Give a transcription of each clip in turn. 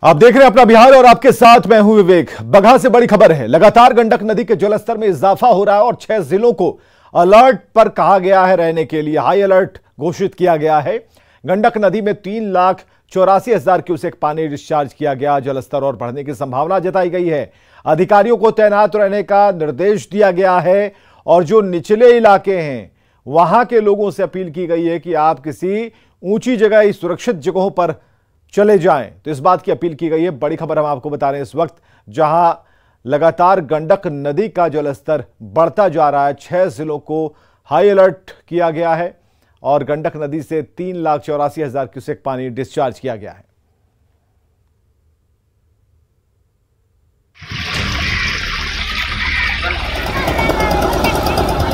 आप देख रहे हैं अपना बिहार और आपके साथ मैं हूं विवेक। बगहा से बड़ी खबर है। लगातार गंडक नदी के जलस्तर में इजाफा हो रहा है और 6 जिलों को अलर्ट पर कहा गया है, रहने के लिए हाई अलर्ट घोषित किया गया है। गंडक नदी में 3,84,000 क्यूसेक पानी डिस्चार्ज किया गया। जलस्तर और बढ़ने की संभावना जताई गई है। अधिकारियों को तैनात रहने का निर्देश दिया गया है और जो निचले इलाके हैं वहां के लोगों से अपील की गई है कि आप किसी ऊंची जगह, सुरक्षित जगहों पर चले जाएं। तो इस बात की अपील की गई है। बड़ी खबर हम आपको बता रहे हैं इस वक्त, जहां लगातार गंडक नदी का जलस्तर बढ़ता जा रहा है। 6 जिलों को हाई अलर्ट किया गया है और गंडक नदी से 3,84,000 क्यूसेक पानी डिस्चार्ज किया गया है।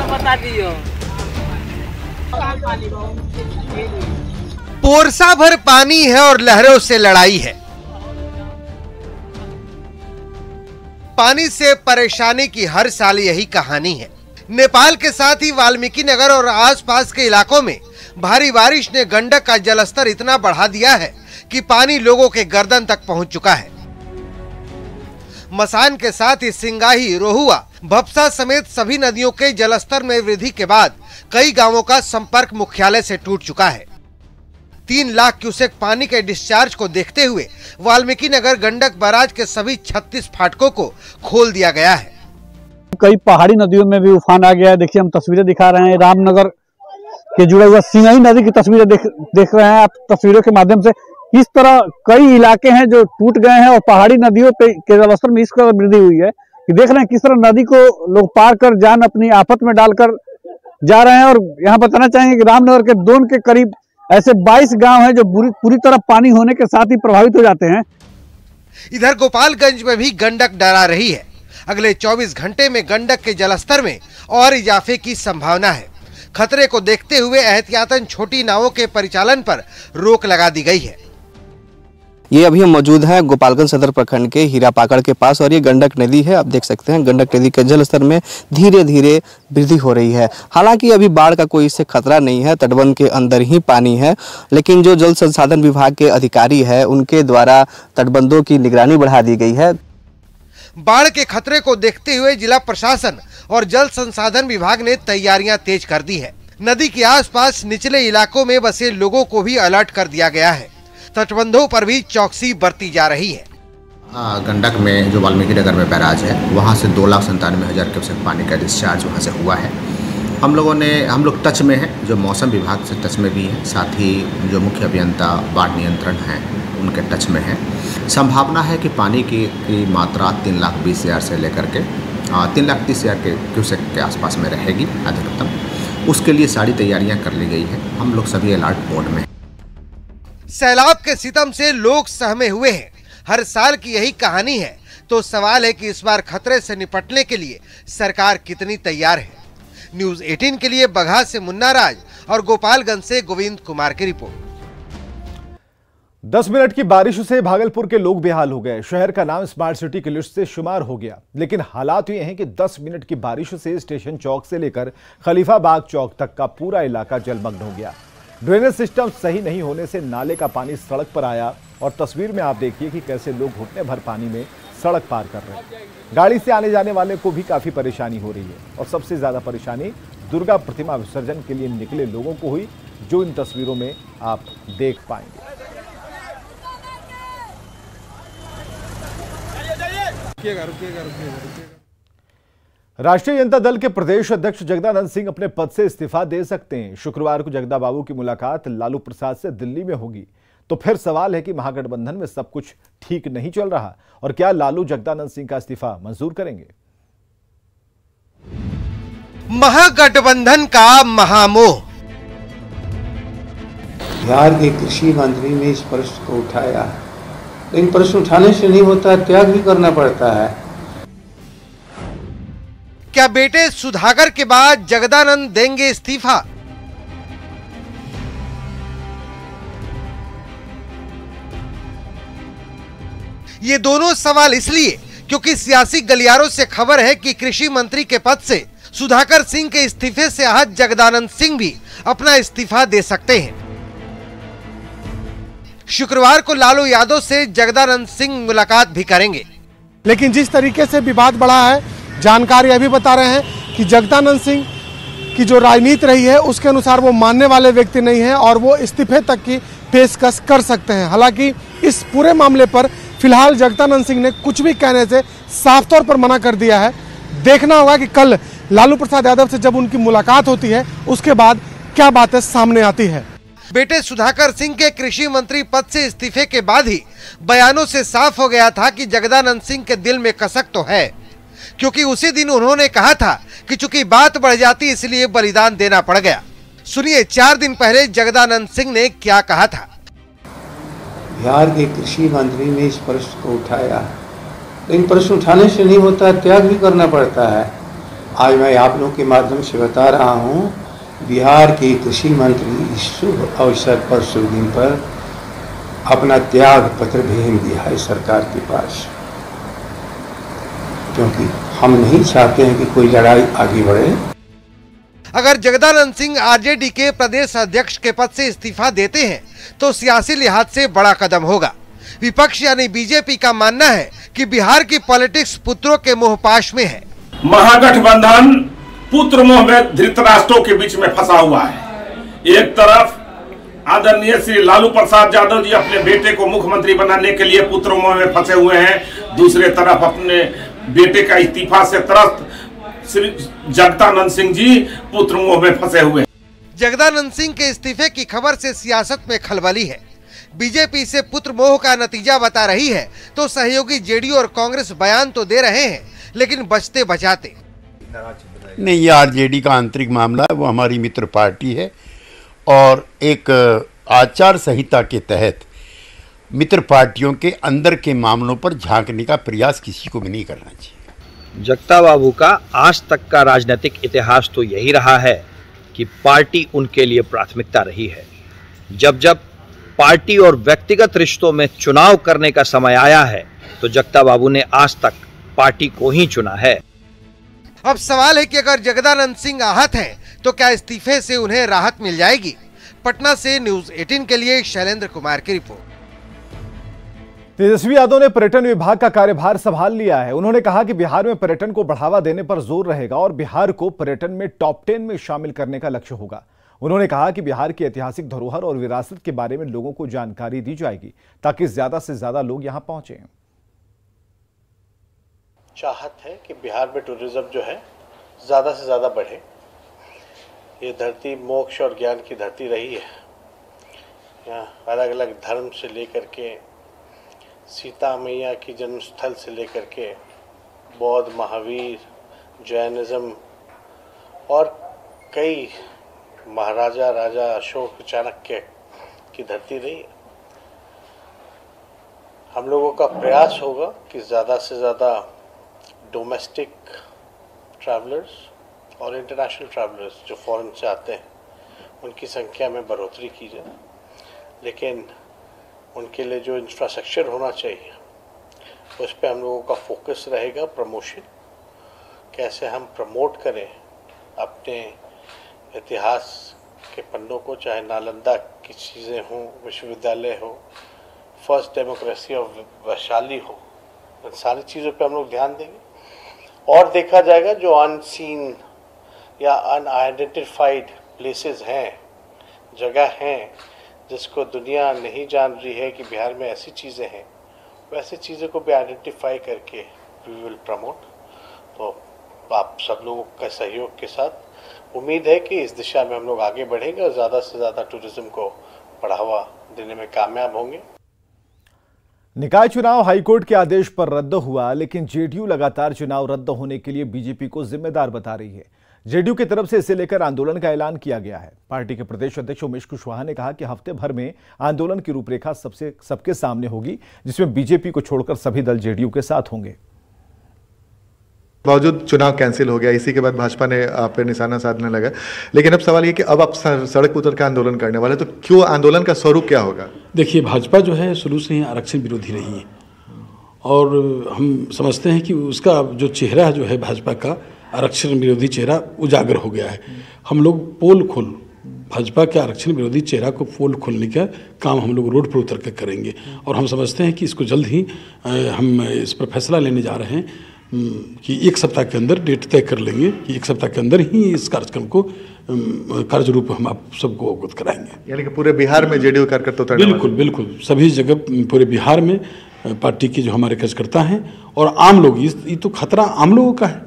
बता दियो। पोरसा भर पानी है और लहरों से लड़ाई है। पानी से परेशानी की हर साल यही कहानी है। नेपाल के साथ ही वाल्मीकि नगर और आसपास के इलाकों में भारी बारिश ने गंडक का जलस्तर इतना बढ़ा दिया है कि पानी लोगों के गर्दन तक पहुंच चुका है। मसान के साथ ही सिंगाही, रोहुआ, भपसा समेत सभी नदियों के जलस्तर में वृद्धि के बाद कई गांवों का संपर्क मुख्यालय से टूट चुका है। 3 लाख क्यूसेक पानी के डिस्चार्ज को देखते हुए वाल्मीकि नगर गंडक बैराज के सभी 36 फाटकों को खोल दिया गया है। कई पहाड़ी नदियों में भी उफान आ गया है। देखिए, हम तस्वीरें दिखा रहे हैं। रामनगर के जुड़े हुए सिंगाही नदी की तस्वीरें देख रहे हैं आप तस्वीरों के माध्यम से। इस तरह कई इलाके हैं जो टूट गए हैं और पहाड़ी नदियों के जलस्तर में इस कदर वृद्धि हुई है कि देख रहे हैं किस तरह नदी को लोग पार कर जान अपनी आफत में डालकर जा रहे हैं। और यहाँ बताना चाहेंगे कि रामनगर के दोन के करीब ऐसे 22 गांव हैं जो पूरी तरह पानी होने के साथ ही प्रभावित हो जाते हैं। इधर गोपालगंज में भी गंडक डरा रही है। अगले 24 घंटे में गंडक के जलस्तर में और इजाफे की संभावना है। खतरे को देखते हुए एहतियातन छोटी नावों के परिचालन पर रोक लगा दी गई है। ये अभी हम मौजूद हैं गोपालगंज सदर प्रखंड के हीरापाकड़ के पास और ये गंडक नदी है। आप देख सकते हैं गंडक नदी के जलस्तर में धीरे धीरे वृद्धि हो रही है। हालांकि अभी बाढ़ का कोई इससे खतरा नहीं है, तटबंध के अंदर ही पानी है। लेकिन जो जल संसाधन विभाग के अधिकारी है उनके द्वारा तटबंधों की निगरानी बढ़ा दी गई है। बाढ़ के खतरे को देखते हुए जिला प्रशासन और जल संसाधन विभाग ने तैयारियां तेज कर दी है। नदी के आसपास निचले इलाकों में बसे लोगों को भी अलर्ट कर दिया गया है। तटबंधों पर भी चौकसी बरती जा रही है। गंडक में जो वाल्मीकि नगर में बैराज है वहाँ से 2,97,000 क्यूसेक पानी का डिस्चार्ज वहाँ से हुआ है। हम लोग टच में हैं, जो मौसम विभाग से टच में भी है, साथ ही जो मुख्य अभियंता बाढ़ नियंत्रण हैं उनके टच में है। संभावना है कि पानी की मात्रा 3,20,000 से लेकर के 3,30,000 के क्यूसेक के आसपास में रहेगी अधिकतम। उसके लिए सारी तैयारियाँ कर ली गई है। हम लोग सभी अलर्ट मोड में। सैलाब के सितम से लोग सहमे हुए हैं। हर साल की यही कहानी है। तो सवाल है कि इस बार खतरे से निपटने के लिए सरकार कितनी तैयार है। न्यूज़ 18 के लिए बगहा से मुन्ना राज और गोपालगंज से गोविंद कुमार की रिपोर्ट। 10 मिनट की बारिश से भागलपुर के लोग बेहाल हो गए। शहर का नाम स्मार्ट सिटी की लिस्ट से शुमार हो गया, लेकिन हालात ये हैं कि 10 मिनट की बारिश से स्टेशन चौक से लेकर खलीफा बाग चौक तक का पूरा इलाका जलमग्न हो गया। ड्रेनेज सिस्टम सही नहीं होने से नाले का पानी सड़क पर आया और तस्वीर में आप देखिए कि कैसे लोग घुटने भर पानी में सड़क पार कर रहे हैं। गाड़ी से आने जाने वाले को भी काफी परेशानी हो रही है और सबसे ज्यादा परेशानी दुर्गा प्रतिमा विसर्जन के लिए निकले लोगों को हुई, जो इन तस्वीरों में आप देख पाएंगे। राष्ट्रीय जनता दल के प्रदेश अध्यक्ष जगदानंद सिंह अपने पद से इस्तीफा दे सकते हैं। शुक्रवार को जगदा बाबू की मुलाकात लालू प्रसाद से दिल्ली में होगी। तो फिर सवाल है कि महागठबंधन में सब कुछ ठीक नहीं चल रहा और क्या लालू जगदानंद सिंह का इस्तीफा मंजूर करेंगे? महागठबंधन का महामोह। बिहार के कृषि मंत्री ने इस प्रश्न को उठाया, लेकिन प्रश्न उठाने से नहीं होता, त्याग भी करना पड़ता है। क्या बेटे सुधाकर के बाद जगदानंद देंगे इस्तीफा? ये दोनों सवाल इसलिए क्योंकि सियासी गलियारों से खबर है कि कृषि मंत्री के पद से सुधाकर सिंह के इस्तीफे से आहत जगदानंद सिंह भी अपना इस्तीफा दे सकते हैं। शुक्रवार को लालू यादव से जगदानंद सिंह मुलाकात भी करेंगे। लेकिन जिस तरीके से विवाद बढ़ा है, जानकारी अभी बता रहे हैं कि जगदानंद सिंह की जो राजनीति रही है उसके अनुसार वो मानने वाले व्यक्ति नहीं है और वो इस्तीफे तक की पेशकश कर सकते हैं। हालांकि इस पूरे मामले पर फिलहाल जगदानंद सिंह ने कुछ भी कहने से साफ तौर पर मना कर दिया है। देखना होगा कि कल लालू प्रसाद यादव से जब उनकी मुलाकात होती है उसके बाद क्या बातें सामने आती है। बेटे सुधाकर सिंह के कृषि मंत्री पद से इस्तीफे के बाद ही बयानों से साफ हो गया था कि जगदानंद सिंह के दिल में कसक तो है, क्योंकि उसी दिन उन्होंने कहा था कि चूंकि बात बढ़ जाती इसलिए बलिदान देना पड़ गया। सुनिए 4 दिन पहले जगदानंद सिंह ने क्या कहा था। बिहार के कृषि मंत्री ने इस प्रश्न को उठाया, लेकिन प्रश्न उठाने से नहीं होता, त्याग भी करना पड़ता है। आज मैं आप लोगों के माध्यम से बता रहा हूँ, बिहार के कृषि मंत्री इस शुभ अवसर पर, शुभ दिन पर अपना त्याग पत्र भेज दिया है सरकार के पास, क्योंकि हम नहीं चाहते हैं कि कोई लड़ाई आगे बढ़े। अगर जगदानंद सिंह आरजेडी के प्रदेश अध्यक्ष के पद से इस्तीफा देते हैं तो सियासी लिहाज से बड़ा कदम होगा। विपक्ष यानी बीजेपी का मानना है कि बिहार की पॉलिटिक्स पुत्रों के मोहपाश में है। महागठबंधन पुत्र मोह में धृतराष्ट्रों के बीच में फंसा हुआ है। एक तरफ आदरणीय श्री लालू प्रसाद यादव जी अपने बेटे को मुख्यमंत्री बनाने के लिए पुत्र मोह में फंसे हुए हैं, दूसरे तरफ अपने बेटे का इस्तीफा से त्रस्त श्री जगदानंद सिंह जी पुत्र मोह में फंसे हुए हैं। जगदानंद सिंह के इस्तीफे की खबर से सियासत में खलबली है। बीजेपी से पुत्र मोह का नतीजा बता रही है तो सहयोगी जेडीयू और कांग्रेस बयान तो दे रहे हैं, लेकिन बचते बचाते नहीं। ये आरजेडी का आंतरिक मामला है, वो हमारी मित्र पार्टी है और एक आचार संहिता के तहत मित्र पार्टियों के अंदर के मामलों पर झांकने का प्रयास किसी को भी नहीं करना चाहिए। जगता बाबू का आज तक का राजनीतिक इतिहास तो यही रहा है कि पार्टी उनके लिए प्राथमिकता रही है। जब जब पार्टी और व्यक्तिगत रिश्तों में चुनाव करने का समय आया है तो जगता बाबू ने आज तक पार्टी को ही चुना है। अब सवाल है कि अगर जगदानंद सिंह आहत हैं तो क्या इस्तीफे से उन्हें राहत मिल जाएगी। पटना से न्यूज़ 18 के लिए शैलेंद्र कुमार की रिपोर्ट। तेजस्वी यादव ने पर्यटन विभाग का कार्यभार संभाल लिया है। उन्होंने कहा कि बिहार में पर्यटन को बढ़ावा देने पर जोर रहेगा और बिहार को पर्यटन में टॉप 10 में शामिल करने का लक्ष्य होगा। उन्होंने कहा कि बिहार की ऐतिहासिक धरोहर और विरासत के बारे में लोगों को जानकारी दी जाएगी ताकि ज्यादा से ज्यादा लोग यहां पहुंचे। चाहत है कि बिहार में टूरिज्म जो है ज़्यादा से ज़्यादा बढ़े। ये धरती मोक्ष और ज्ञान की धरती रही है। यहाँ अलग अलग धर्म से लेकर के सीता मैया की जन्मस्थल से लेकर के बौद्ध, महावीर, जैनिज़्म और कई महाराजा, राजा अशोक, चाणक्य की धरती रही है। हम लोगों का प्रयास होगा कि ज़्यादा से ज़्यादा डोमेस्टिक ट्रैवलर्स और इंटरनेशनल ट्रैवलर्स जो फॉरेन से आते हैं उनकी संख्या में बढ़ोतरी की जाए, लेकिन उनके लिए जो इंफ्रास्ट्रक्चर होना चाहिए उस पर हम लोगों का फोकस रहेगा। प्रमोशन, कैसे हम प्रमोट करें अपने इतिहास के पन्नों को, चाहे नालंदा की चीज़ें हों, विश्वविद्यालय हो, फर्स्ट डेमोक्रेसी ऑफ वैशाली हो, इन सारी चीज़ों पे हम लोग ध्यान देंगे। और देखा जाएगा जो अनसीन या अनआइडेंटिफाइड प्लेसेस हैं, जगह हैं जिसको दुनिया नहीं जान रही है कि बिहार में ऐसी चीज़ें हैं, वैसे चीज़ों को भी आइडेंटिफाई करके वी विल प्रमोट। तो आप सब लोगों का सहयोग के साथ उम्मीद है कि इस दिशा में हम लोग आगे बढ़ेंगे और ज़्यादा से ज़्यादा टूरिज्म को बढ़ावा देने में कामयाब होंगे। निकाय चुनाव हाईकोर्ट के आदेश पर रद्द हुआ, लेकिन जेडीयू लगातार चुनाव रद्द होने के लिए बीजेपी को जिम्मेदार बता रही है। जेडीयू की तरफ से इसे लेकर आंदोलन का ऐलान किया गया है। पार्टी के प्रदेश अध्यक्ष उमेश कुशवाहा ने कहा कि हफ्ते भर में आंदोलन की रूपरेखा सबके सामने होगी, जिसमें बीजेपी को छोड़कर सभी दल जेडीयू के साथ होंगे। बावजूद चुनाव कैंसिल हो गया, इसी के बाद भाजपा ने आप पे निशाना साधने लगा, लेकिन अब सवाल ये कि अब आप सड़क उतर के आंदोलन करने वाले, तो क्यों, आंदोलन का स्वरूप क्या होगा? देखिए, भाजपा जो है शुरू से ही आरक्षण विरोधी रही है और हम समझते हैं कि उसका जो चेहरा जो है भाजपा का आरक्षण विरोधी चेहरा उजागर हो गया है। हम लोग पोल खोल भाजपा के आरक्षण विरोधी चेहरा को पोल खोलने का काम हम लोग रोड पर उतर कर करेंगे। और हम समझते हैं कि इसको जल्द ही हम इस पर फैसला लेने जा रहे हैं कि 1 सप्ताह के अंदर डेट तय कर लेंगे कि 1 सप्ताह के अंदर ही इस कार्यक्रम को कार्य रूप हम आप सबको अवगत कराएंगे। यानी कि पूरे बिहार में जेडीयू कार्यकर्ता बिल्कुल सभी जगह पूरे बिहार में पार्टी के जो हमारे कार्यकर्ता हैं और आम लोग, ये तो खतरा आम लोगों का है।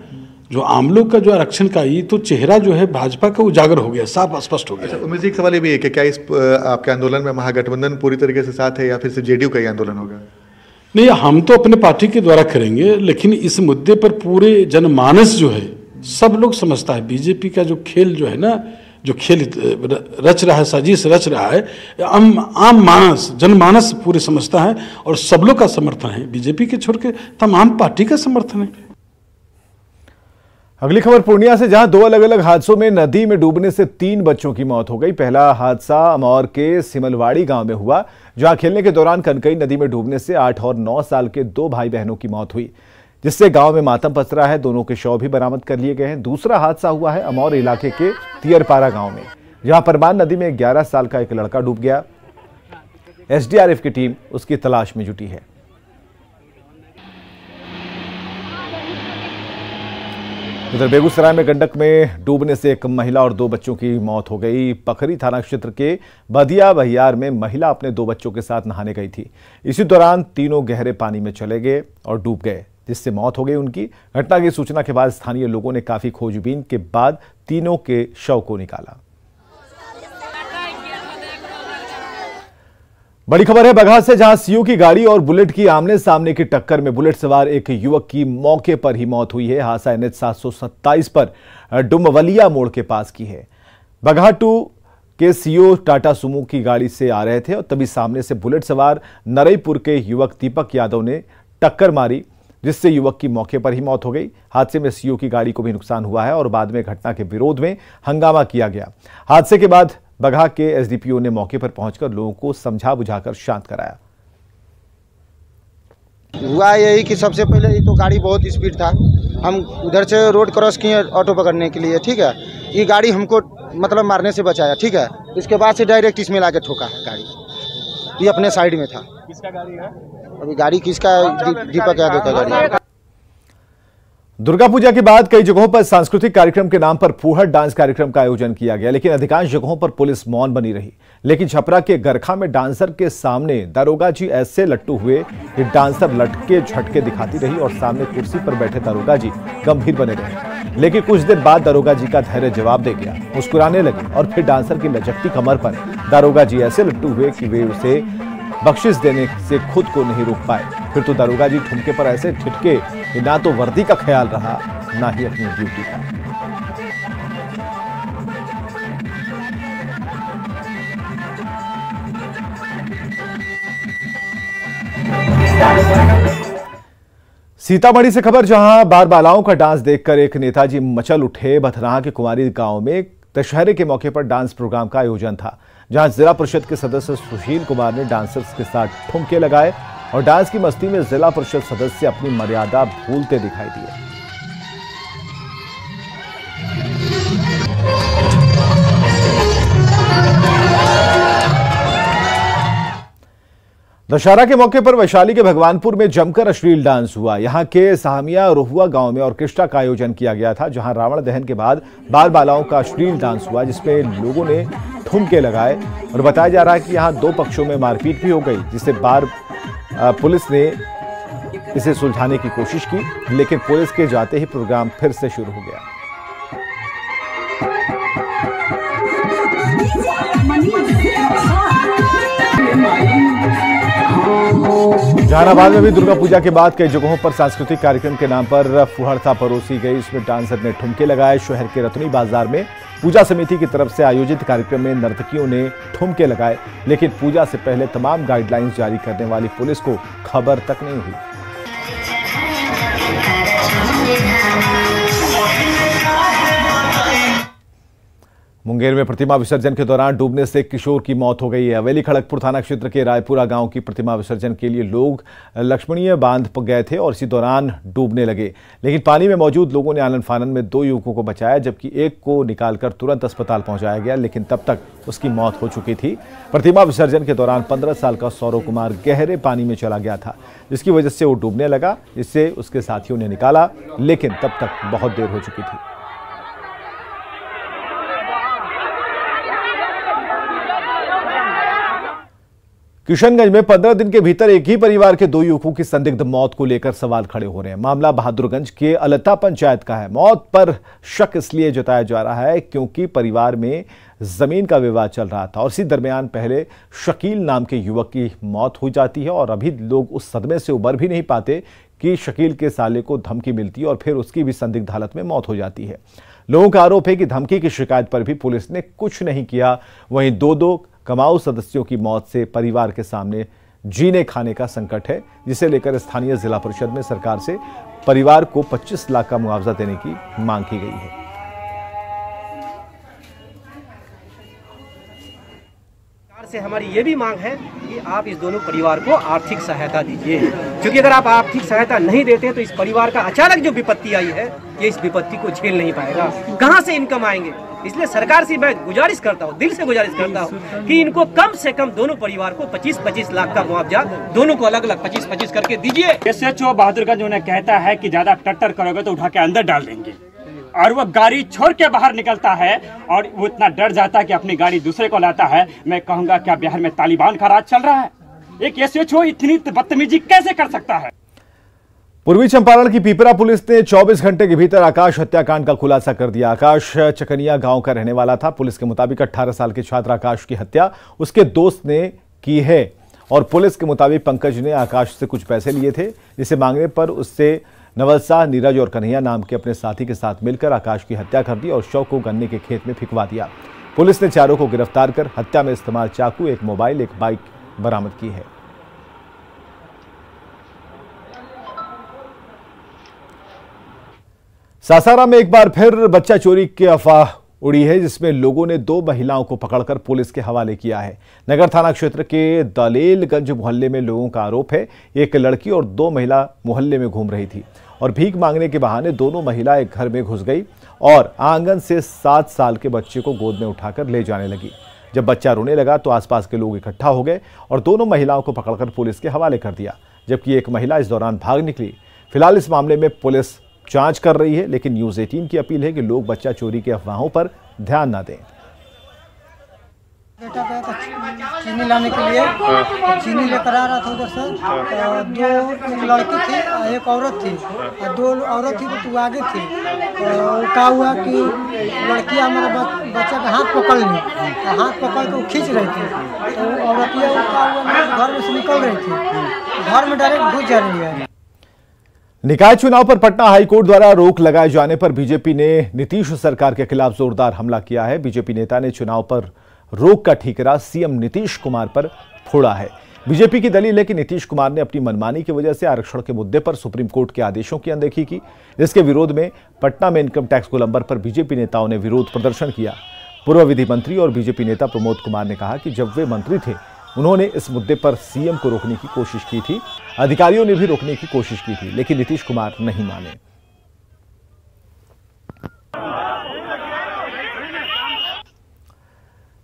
जो आम लोग का जो आरक्षण का ये तो चेहरा जो है भाजपा का उजागर हो गया, साफ स्पष्ट हो गया। अच्छा, उमेश जी, एक सवाल ये भी है कि क्या इस आपके आंदोलन में महागठबंधन पूरी तरीके से साथ है या फिर सिर्फ जेडीयू का ही आंदोलन होगा? नहीं, हम तो अपने पार्टी के द्वारा करेंगे, लेकिन इस मुद्दे पर पूरे जनमानस जो है सब लोग समझता है। बीजेपी का जो खेल जो है ना, जो खेल रच रहा है, साजिश रच रहा है, आम मानस जनमानस पूरे समझता है और सब लोग का समर्थन है। बीजेपी के छोड़ के तमाम पार्टी का समर्थन है। अगली खबर पूर्णिया से, जहां 2 अलग अलग हादसों में नदी में डूबने से 3 बच्चों की मौत हो गई। पहला हादसा अमौर के सिमलवाड़ी गांव में हुआ, जहां खेलने के दौरान कनकई नदी में डूबने से 8 और 9 साल के 2 भाई बहनों की मौत हुई, जिससे गांव में मातम पसरा है। दोनों के शव भी बरामद कर लिए गए हैं। दूसरा हादसा हुआ है अमौर इलाके के तियरपारा गांव में, जहां परमान नदी में 11 साल का एक लड़का डूब गया। एसडीआरएफ की टीम उसकी तलाश में जुटी है। उधर बेगूसराय में गंडक में डूबने से एक महिला और 2 बच्चों की मौत हो गई। पखरी थाना क्षेत्र के बदिया बहियार में महिला अपने 2 बच्चों के साथ नहाने गई थी। इसी दौरान तीनों गहरे पानी में चले गए और डूब गए, जिससे मौत हो गई उनकी। घटना की सूचना के बाद स्थानीय लोगों ने काफी खोजबीन के बाद तीनों के शव को निकाला। बड़ी खबर है बगहा से, जहां सीयू की गाड़ी और बुलेट की आमने सामने की टक्कर में बुलेट सवार एक युवक की मौके पर ही मौत हुई है। हादसा NH 727 पर डुमवलिया मोड़ के पास की है। बगहा 2 के सीयू टाटा सुमो की गाड़ी से आ रहे थे और तभी सामने से बुलेट सवार नरईपुर के युवक दीपक यादव ने टक्कर मारी, जिससे युवक की मौके पर ही मौत हो गई। हादसे में सीयू की गाड़ी को भी नुकसान हुआ है और बाद में घटना के विरोध में हंगामा किया गया। हादसे के बाद बगहा के एसडीपीओ ने मौके पर पहुंचकर लोगों को समझा बुझाकर शांत कराया। हुआ यही कि सबसे पहले ये तो गाड़ी बहुत स्पीड था, हम उधर से रोड क्रॉस किए ऑटो पकड़ने के लिए, ठीक है। ये गाड़ी हमको मतलब मारने से बचाया, ठीक है। इसके बाद से डायरेक्ट इसमें लाके ठोका है गाड़ी। ये अपने साइड में था। किसका गाड़ी है? अभी गाड़ी किसका? दीपक यादव का गाड़ी है। दुर्गा पूजा के बाद कई जगहों पर सांस्कृतिक कार्यक्रम के नाम पर फूहड़ डांस कार्यक्रम का आयोजन किया गया, लेकिन अधिकांश जगहों पर पुलिस मौन बनी रही। लेकिन छपरा के गरखा में डांसर के सामने दारोगा जी ऐसे लट्टू हुए कि डांसर लटके झटके दिखाती रही और सामने कुर्सी पर बैठे दारोगा जी गंभीर बने रहे। लेकिन कुछ देर बाद दारोगा जी का धैर्य जवाब दे गया, मुस्कुराने लगे और फिर डांसर की लचकती कमर पर दारोगा जी ऐसे लट्टू हुए कि वे उसे बख्शिश देने से खुद को नहीं रोक पाए। फिर तो दारोगा जी ठुमके पर ऐसे ठिठके कि ना तो वर्दी का ख्याल रहा, ना ही अपनी ड्यूटी का। सीतामढ़ी से खबर, जहां बार बालाओं का डांस देखकर एक नेताजी मचल उठे। भथराहा के कुमारी गांव में दशहरे के मौके पर डांस प्रोग्राम का आयोजन था, जहां जिला परिषद के सदस्य सुशील कुमार ने डांसर्स के साथ ठुमके लगाए और डांस की मस्ती में जिला परिषद सदस्य अपनी मर्यादा भूलते दिखाई दिए। दशहरा के मौके पर वैशाली के भगवानपुर में जमकर अश्लील डांस हुआ। यहां के साहमिया रोहुआ गांव में ऑर्केस्ट्रा का आयोजन किया गया था, जहां रावण दहन के बाद बाल बालाओं का अश्लील डांस हुआ, जिसमें लोगों ने ठुमके लगाए और बताया जा रहा है कि यहां 2 पक्षों में मारपीट भी हो गई, जिससे पुलिस ने इसे सुलझाने की कोशिश की, लेकिन पुलिस के जाते ही प्रोग्राम फिर से शुरू हो गया। जहानाबाद में भी दुर्गा पूजा के बाद कई जगहों पर सांस्कृतिक कार्यक्रम के नाम पर फुहड़ता परोसी गई। इसमें डांसर ने ठुमके लगाए। शहर के रतनी बाजार में पूजा समिति की तरफ से आयोजित कार्यक्रम में नर्तकियों ने ठुमके लगाए, लेकिन पूजा से पहले तमाम गाइडलाइंस जारी करने वाली पुलिस को खबर तक नहीं हुई। मुंगेर में प्रतिमा विसर्जन के दौरान डूबने से एक किशोर की मौत हो गई है। हवेली खड़गपुर थाना क्षेत्र के रायपुरा गांव की प्रतिमा विसर्जन के लिए लोग लक्ष्मणीय बांध पर गए थे और इसी दौरान डूबने लगे, लेकिन पानी में मौजूद लोगों ने आनन फानन में 2 युवकों को बचाया, जबकि एक को निकालकर तुरंत अस्पताल पहुंचाया गया, लेकिन तब तक उसकी मौत हो चुकी थी। प्रतिमा विसर्जन के दौरान 15 साल का सौरव कुमार गहरे पानी में चला गया था, जिसकी वजह से वो डूबने लगा, जिससे उसके साथियों ने निकाला, लेकिन तब तक बहुत देर हो चुकी थी। किशनगंज में 15 दिन के भीतर एक ही परिवार के 2 युवकों की संदिग्ध मौत को लेकर सवाल खड़े हो रहे हैं। मामला बहादुरगंज के अलता पंचायत का है। मौत पर शक इसलिए जताया जा रहा है क्योंकि परिवार में जमीन का विवाद चल रहा था और इसी दरमियान पहले शकील नाम के युवक की मौत हो जाती है और अभी लोग उस सदमे से उबर भी नहीं पाते कि शकील के साले को धमकी मिलती है और फिर उसकी भी संदिग्ध हालत में मौत हो जाती है। लोगों का आरोप है कि धमकी की शिकायत पर भी पुलिस ने कुछ नहीं किया। वहीं 2 कमाऊ सदस्यों की मौत से परिवार के सामने जीने खाने का संकट है, जिसे लेकर स्थानीय जिला परिषद में सरकार से परिवार को 25 लाख का मुआवजा देने की मांग की गई है। से हमारी ये भी मांग है कि आप इस दोनों परिवार को आर्थिक सहायता दीजिए, क्योंकि अगर आप आर्थिक सहायता नहीं देते तो इस परिवार का अचानक जो विपत्ति आई है, ये इस विपत्ति को झेल नहीं पाएगा। कहां से इनकम आएंगे? इसलिए सरकार से मैं गुजारिश करता हूं, दिल से गुजारिश करता हूं कि इनको कम से कम दोनों परिवार को 25-25 लाख का मुआवजा दोनों को अलग अलग 25-25 करके दीजिए। SHO बहादुरगंज उन्हें कहता है कि ज्यादा टट्टर करोगे तो उठा के अंदर डाल देंगे, और वो गाड़ी छोड़ के बाहर निकलता है और वो इतना डर जाता है कि अपनी गाड़ी दूसरे को लाता है। मैं कहूंगा क्या बिहार में तालिबान का राज चल रहा है? एक SHO इतनी बदतमीजी कैसे कर सकता है? पूर्वी चंपारण की पीपरा पुलिस ने 24 घंटे के भीतर आकाश हत्याकांड का खुलासा कर दिया। आकाश चकनिया गांव का रहने वाला था। पुलिस के मुताबिक 18 साल के छात्र आकाश की हत्या उसके दोस्त ने की है और पुलिस के मुताबिक पंकज ने आकाश से कुछ पैसे लिए थे, जिसे मांगने पर उससे नवलसा, नीरज और कन्हैया नाम के अपने साथी के साथ मिलकर आकाश की हत्या कर दी और शव को गन्ने के खेत में फिकवा दिया। पुलिस ने चारों को गिरफ्तार कर हत्या में इस्तेमाल चाकू, एक मोबाइल, एक बाइक बरामद की है। सासाराम में एक बार फिर बच्चा चोरी की अफवाह उड़ी है, जिसमें लोगों ने 2 महिलाओं को पकड़कर पुलिस के हवाले किया है। नगर थाना क्षेत्र के दलेलगंज मोहल्ले में लोगों का आरोप है एक लड़की और 2 महिला मोहल्ले में घूम रही थी और भीख मांगने के बहाने दोनों महिला एक घर में घुस गई और आंगन से 7 साल के बच्चे को गोद में उठाकर ले जाने लगी। जब बच्चा रोने लगा तो आसपास के लोग इकट्ठा हो गए और दोनों महिलाओं को पकड़कर पुलिस के हवाले कर दिया, जबकि एक महिला इस दौरान भाग निकली। फिलहाल इस मामले में पुलिस जांच कर रही है, लेकिन न्यूज़ 18 की अपील है कि लोग बच्चा चोरी के अफवाहों पर ध्यान न दें। बेटा गया था चीनी लाने के लिए, चीनी लेकर आ रहा था उधर से, तो एक लड़की थी, एक औरत थी, 2 औरत थी तो आगे थी। तो क्या हुआ कि लड़की हमारा बच्चा का हाथ पकड़ ली, हाथ पकड़ के खींच रही थी, तो औरतिया घर में से निकल रही थी, घर में डायरेक्ट घुस जा रही है। निकाय चुनाव पर पटना हाईकोर्ट द्वारा रोक लगाए जाने पर बीजेपी ने नीतीश सरकार के खिलाफ जोरदार हमला किया है। बीजेपी नेता ने चुनाव पर रोक का ठीकरा सीएम नीतीश कुमार पर फोड़ा है। बीजेपी की दलील है कि नीतीश कुमार ने अपनी मनमानी की वजह से आरक्षण के मुद्दे पर सुप्रीम कोर्ट के आदेशों की अनदेखी की, जिसके विरोध में पटना में इनकम टैक्स गोलंबर पर बीजेपी नेताओं ने विरोध प्रदर्शन किया। पूर्व विधि मंत्री और बीजेपी नेता प्रमोद कुमार ने कहा कि जब वे मंत्री थे उन्होंने इस मुद्दे पर सीएम को रोकने की कोशिश की थी, अधिकारियों ने भी रोकने की कोशिश की थी, लेकिन नीतीश कुमार नहीं माने।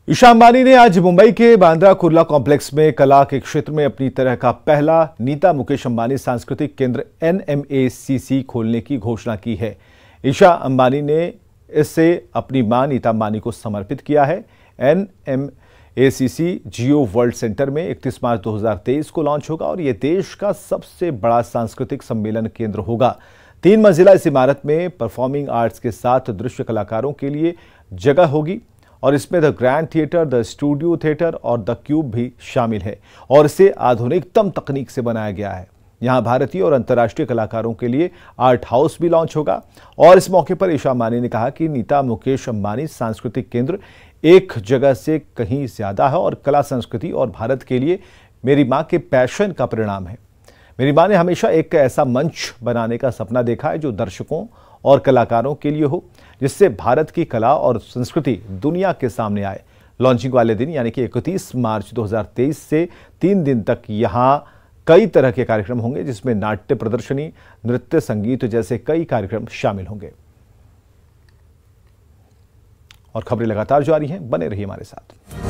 ईशा अंबानी ने आज मुंबई के बांद्रा कुर्ला कॉम्प्लेक्स में कला के क्षेत्र में अपनी तरह का पहला नीता मुकेश अंबानी सांस्कृतिक केंद्र NMACC खोलने की घोषणा की है। ईशा अंबानी ने इससे अपनी मां नीता अंबानी को समर्पित किया है। NMACC जियो वर्ल्ड सेंटर में 31 मार्च 2023 को लॉन्च होगा और यह देश का सबसे बड़ा सांस्कृतिक सम्मेलन केंद्र होगा। 3 मंजिला इस इमारत में परफॉर्मिंग आर्ट्स के साथ दृश्य कलाकारों के लिए जगह होगी और इसमें the grand theatre, the studio theatre और द क्यूब भी शामिल है और इसे आधुनिकतम तकनीक से बनाया गया है। यहां भारतीय और अंतर्राष्ट्रीय कलाकारों के लिए आर्ट हाउस भी लॉन्च होगा और इस मौके पर ईशा अंबानी ने कहा कि नीता मुकेश अंबानी सांस्कृतिक केंद्र एक जगह से कहीं ज्यादा है और कला संस्कृति और भारत के लिए मेरी मां के पैशन का परिणाम है। मेरी मां ने हमेशा एक ऐसा मंच बनाने का सपना देखा है जो दर्शकों और कलाकारों के लिए हो, जिससे भारत की कला और संस्कृति दुनिया के सामने आए। लॉन्चिंग वाले दिन यानी कि 31 मार्च 2023 से 3 दिन तक यहां कई तरह के कार्यक्रम होंगे, जिसमें नाट्य प्रदर्शनी, नृत्य, संगीत जैसे कई कार्यक्रम शामिल होंगे। और खबरें लगातार जारी हैं, बने रहिए हमारे साथ।